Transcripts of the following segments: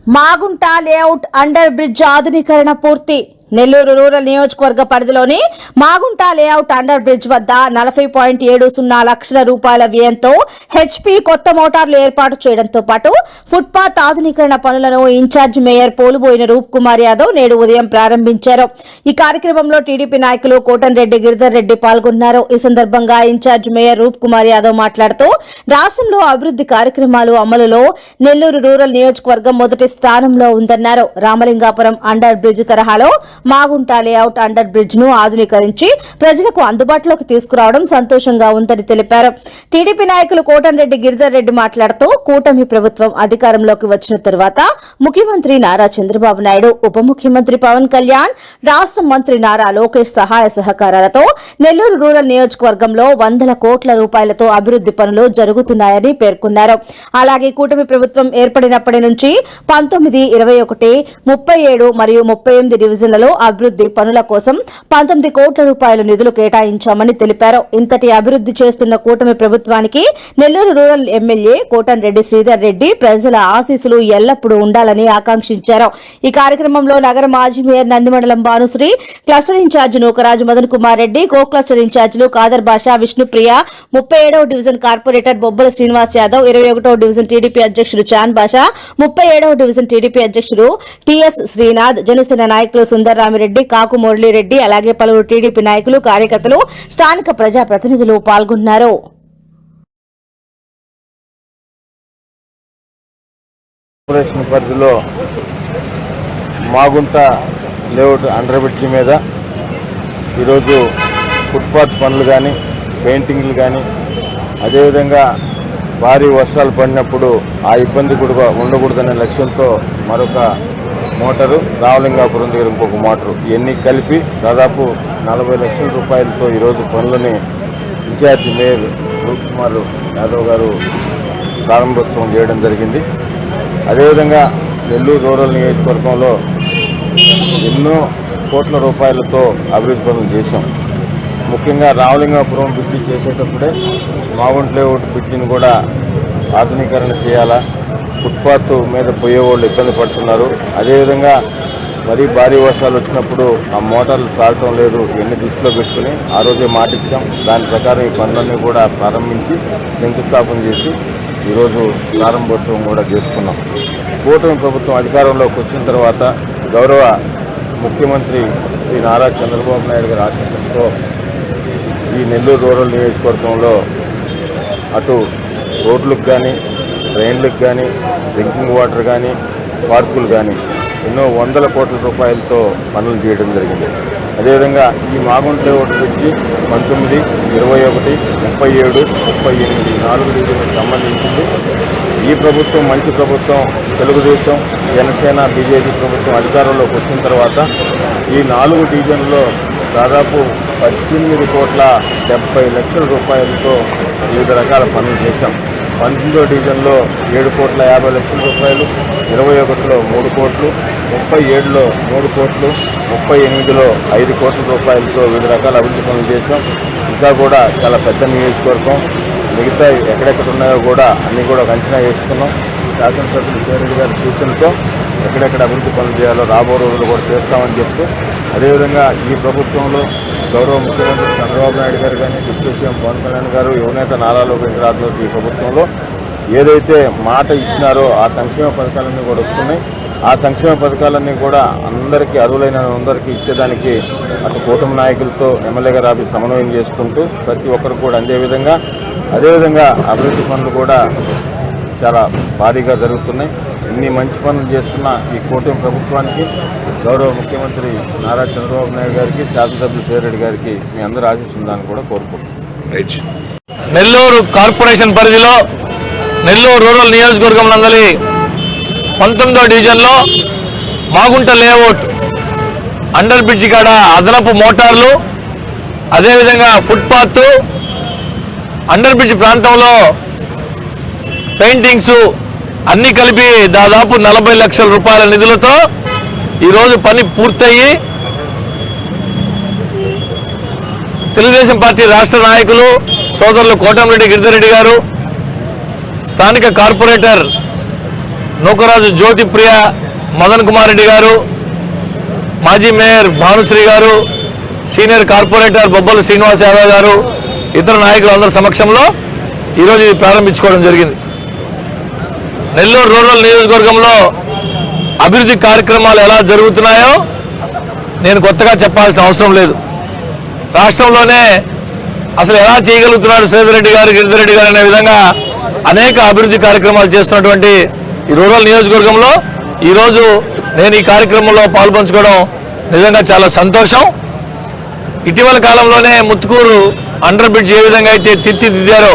Magunta layout under bridge ఆధునీకరణ పూర్తి. Nellore rural నియోజకవర్గ పరిధిలోని మాగుంట లేఅవుట్ అండర్ బ్రిడ్జ్ వద్ద 40.70 లక్షల రూపాయల వ్యయంతో హెచ్పీ కొత్త మోటార్లు ఏర్పాటు చేయడంతో పాటు ఫుట్పాత్ ఆధునీకరణ పనులను ఇన్ఛార్జ్ మేయర్ పోలుబోయిన రూప్ కుమార్ యాదవ్ నేడు ఉదయం ప్రారంభించారు. ఈ కార్యక్రమంలో టీడీపీ నాయకులు కోటంరెడ్డి గిరిధర్ రెడ్డి పాల్గొన్నారు. ఈ సందర్భంగా ఇన్ఛార్జ్ మేయర్ రూప్ కుమార్ యాదవ్ మాట్లాడుతూ రాష్ట్రంలో అభివృద్ధి కార్యక్రమాలు అమలులో నెల్లూరు రూరల్ నియోజకవర్గం మొదటి స్థానంలో ఉందన్నారు. రామలింగాపురం అండర్ బ్రిడ్జ్ తరహాలో మాగుంట లేఅవుట్ అండర్ బ్రిడ్జ్ ను ఆధునీకరించి ప్రజలకు అందుబాటులోకి తీసుకురావడం సంతోషంగా ఉందని తెలిపారు. టీడీపీ నాయకులు కోటంరెడ్డి గిరిధర్ రెడ్డి మాట్లాడుతూ కూటమి ప్రభుత్వం అధికారంలోకి వచ్చిన తర్వాత ముఖ్యమంత్రి నారా చంద్రబాబు నాయుడు, ఉప ముఖ్యమంత్రి పవన్ కళ్యాణ్, రాష్ట్ర మంత్రి నారా లోకేష్ సహాయ సహకారాలతో నెల్లూరు రూరల్ నియోజకవర్గంలో 100 కోట్ల రూపాయలతో అభివృద్ధి పనులు జరుగుతున్నాయని పేర్కొన్నారు. అలాగే కూటమి ప్రభుత్వం ఏర్పడినప్పటి నుంచి 19, 21, 37 మరియు 38 డివిజన్లలో అభివృద్ధి పనుల కోసం 19 కోట్ల రూపాయల నిధులు కేటాయించామని తెలిపారు. ఇంతటి అభివృద్ధి చేస్తున్న కూటమి ప్రభుత్వానికి నెల్లూరు రూరల్ ఎమ్మెల్యే కోటంరెడ్డి శ్రీధర్ రెడ్డి ప్రజల ఆశీస్సులు ఎల్లప్పుడూ ఉండాలని ఆకాంక్షించారు. ఈ కార్యక్రమంలో నగర మాజీ mayor Nandimandalam Bhanushree, cluster incharge Nookaraju Madan Kumar Reddy, co cluster ఇన్ఛార్జీలు ఖాదర్ బాషా, విష్ణుప్రియ, 37వ డివిజన్ కార్పొరేటర్ బొబ్బల శ్రీనివాస్ యాదవ్, 21వ డివిజన్ టీడీపీ అధ్యక్షుడు చాన్ బాషా, 37వ డివిజన్ టీడీపీ అధ్యక్షుడు టీఎస్ శ్రీనాథ్, జనసేన నాయకులు సుందర్ రామిరెడ్డి, కాకు మురళీరెడ్డి, అలాగే పలువురు టీడీపీ నాయకులు, కార్యకర్తలు, స్థానిక ప్రజాప్రతినిధులు పాల్గొన్నారు. కార్పొరేషన్ పరిధిలో మాగుంట లేఅవుట్ అండర్ బ్రిడ్జ్ మీద ఈరోజు ఫుట్పాత్ పనులు కానీ, పెయింటింగ్లు కానీ, అదేవిధంగా భారీ వర్షాలు పడినప్పుడు ఆ ఇబ్బంది కూడా ఉండకూడదనే లక్ష్యంతో మరొక మోటారు, రామలింగాపురం దగ్గర ఇంకొక మోటారు, ఇవన్నీ కలిపి దాదాపు 40 లక్షల రూపాయలతో ఈరోజు పనులని ఇన్ఛార్జి మేయర్ రూప్ కుమార్ యాదవ్ గారు ప్రారంభోత్సవం చేయడం జరిగింది. అదేవిధంగా నెల్లూరు రూరల్ నియోజకవర్గంలో ఎన్నో కోట్ల రూపాయలతో అభివృద్ధి పనులు చేశాం. ముఖ్యంగా రామలింగాపురం బ్రిడ్జి చేసేటప్పుడే మాగుంట లేఅవుట్ బ్రిడ్జిని కూడా ఆధునీకరణ చేయాలా, ఫుట్పాత్ మీద పోయేవాళ్ళు ఇబ్బంది పడుతున్నారు. అదేవిధంగా మరీ భారీ వర్షాలు వచ్చినప్పుడు ఆ మోటార్లు సాగటం లేదు, ఎన్ని దృష్టిలో పెట్టుకుని ఆ రోజే మాటిచ్చాం. దాని ప్రకారం ఈ పనులన్నీ కూడా ప్రారంభించి శంకుస్థాపన చేసి ఈరోజు ప్రారంభోత్సవం కూడా చేసుకున్నాం. కూటమి ప్రభుత్వం అధికారంలోకి వచ్చిన తర్వాత గౌరవ ముఖ్యమంత్రి శ్రీ నారా చంద్రబాబు నాయుడు గారి ఆశీస్సులతో ఈ నెల్లూరు రూరల్ నియోజకవర్గంలో అటు రోడ్లకు కానీ, ట్రైన్లకు కానీ, డ్రింకింగ్ వాటర్ కానీ, పార్కులు కానీ ఎన్నో 100 కోట్ల రూపాయలతో పనులు చేయడం జరిగింది. అదేవిధంగా ఈ మాగుంట లేఅవుట్ బ్రిడ్జి 19, 21, 37, 38 4 డివిజన్లకు సంబంధించింది. ఈ ప్రభుత్వం మంచి ప్రభుత్వం, తెలుగుదేశం, జనసేన, బీజేపీ ప్రభుత్వం అధికారంలోకి వచ్చిన తర్వాత ఈ 4 డివిజన్లలో దాదాపు 18 కోట్ల 70 లక్షల రూపాయలతో వివిధ రకాల పనులు చేశాం. 19వ డివిజన్లో 7 కోట్ల 50 లక్షల రూపాయలు, 21లో 3 కోట్లు, 37లో 3 కోట్లు, 38లో 5 కోట్ల రూపాయలతో వివిధ రకాల అభివృద్ధి పనులు చేశాం. ఇంకా కూడా చాలా పెద్ద నియోజకవర్గం, మిగతా ఎక్కడెక్కడ ఉన్నాయో కూడా అన్నీ కూడా ఒక అంచనా వేసుకున్నాం. శాసనసభ్యులు శ్రీరెడ్డి గారి సూచనలతో ఎక్కడెక్కడ అభివృద్ధి పనులు చేయాలో రాబో రోజులు కూడా చేస్తామని చెప్తూ, అదేవిధంగా ఈ ప్రభుత్వంలో గౌరవ ముఖ్యమంత్రి చంద్రబాబు నాయుడు గారు కానీ, డిప్యూటీ సీఎం పవన్ కళ్యాణ్ గారు, యువనేత నారా లోకేష్ రాథోడ్ ఈ ప్రభుత్వంలో ఏదైతే మాట ఇచ్చినారో ఆ సంక్షేమ పథకాలన్నీ కూడా వస్తున్నాయి. ఆ సంక్షేమ పథకాలన్నీ కూడా అందరికీ, అర్హులైన అందరికీ ఇచ్చేదానికి అటు కూటమి నాయకులతో ఎమ్మెల్యే గారు ఆఫీస్ సమన్వయం చేసుకుంటూ ప్రతి ఒక్కరు కూడా అందే విధంగా, అదేవిధంగా అభివృద్ధి పనులు కూడా చాలా భారీగా జరుగుతున్నాయి. ఇన్ని మంచి పనులు చేస్తున్న ఈ కూటమి ప్రభుత్వానికి గౌరవ ముఖ్యమంత్రి నారా చంద్రబాబు నాయుడు గారికి, శాసనసభ్యులు శ్రీరెడ్డి గారికి మీ అందరూ ఆశిస్తుందని కూడా కోరుకుంటున్నాం. నెల్లూరు కార్పొరేషన్ పరిధిలో నెల్లూరు రూరల్ నియోజకవర్గం నందలి 19వ డివిజన్లో మాగుంట లేఅవుట్ అండర్ బ్రిడ్జి కాడ అదనపు మోటార్లు, అదేవిధంగా ఫుట్పాత్, అండర్ బ్రిడ్జ్ ప్రాంతంలో పెయింటింగ్స్ అన్నీ కలిపి దాదాపు 40 లక్షల రూపాయల నిధులతో ఈరోజు పని పూర్తయ్యి తెలుగుదేశం పార్టీ రాష్ట్ర నాయకులు సోదరులు కోటంరెడ్డి గిరిధర్ రెడ్డి గారు, స్థానిక కార్పొరేటర్ నూకరాజు జ్యోతిప్రియ మదన్ కుమార్ రెడ్డి గారు, మాజీ మేయర్ భానుశ్రీ గారు, సీనియర్ కార్పొరేటర్ బొబ్బల శ్రీనివాస్ యాదవ్ గారు, ఇతర నాయకులందరి సమక్షంలో ఈరోజు ఇది ప్రారంభించుకోవడం జరిగింది. నెల్లూరు రూరల్ నియోజకవర్గంలో అభివృద్ధి కార్యక్రమాలు ఎలా జరుగుతున్నాయో నేను కొత్తగా చెప్పాల్సిన అవసరం లేదు. రాష్ట్రంలోనే అసలు ఎలా చేయగలుగుతున్నాడు శ్రీధర్ రెడ్డి గారు, గిరిధర్ రెడ్డి గారు అనే విధంగా అనేక అభివృద్ధి కార్యక్రమాలు చేస్తున్నటువంటి ఈ రూరల్ నియోజకవర్గంలో ఈరోజు నేను ఈ కార్యక్రమంలో పాల్పంచుకోవడం నిజంగా చాలా సంతోషం. ఇటీవల కాలంలోనే ముత్తుకూరు అండర్ బ్రిడ్జ్ ఏ విధంగా అయితే తీర్చిదిద్దారో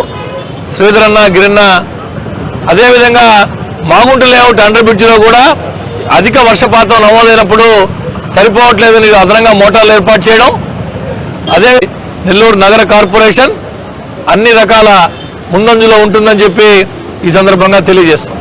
శ్రీధర్ అన్న, గిరన్న, అదేవిధంగా మాగుంట లేఅవుట్ అండర్ బ్రిడ్జ్లో కూడా అధిక వర్షపాతం నమోదైనప్పుడు సరిపోవట్లేదని అదనంగా మోటార్లు ఏర్పాటు చేయడం, అదే నెల్లూరు నగర కార్పొరేషన్ అన్ని రకాల ముందంజలో ఉంటుందని చెప్పి ఈ సందర్భంగా తెలియజేస్తాం.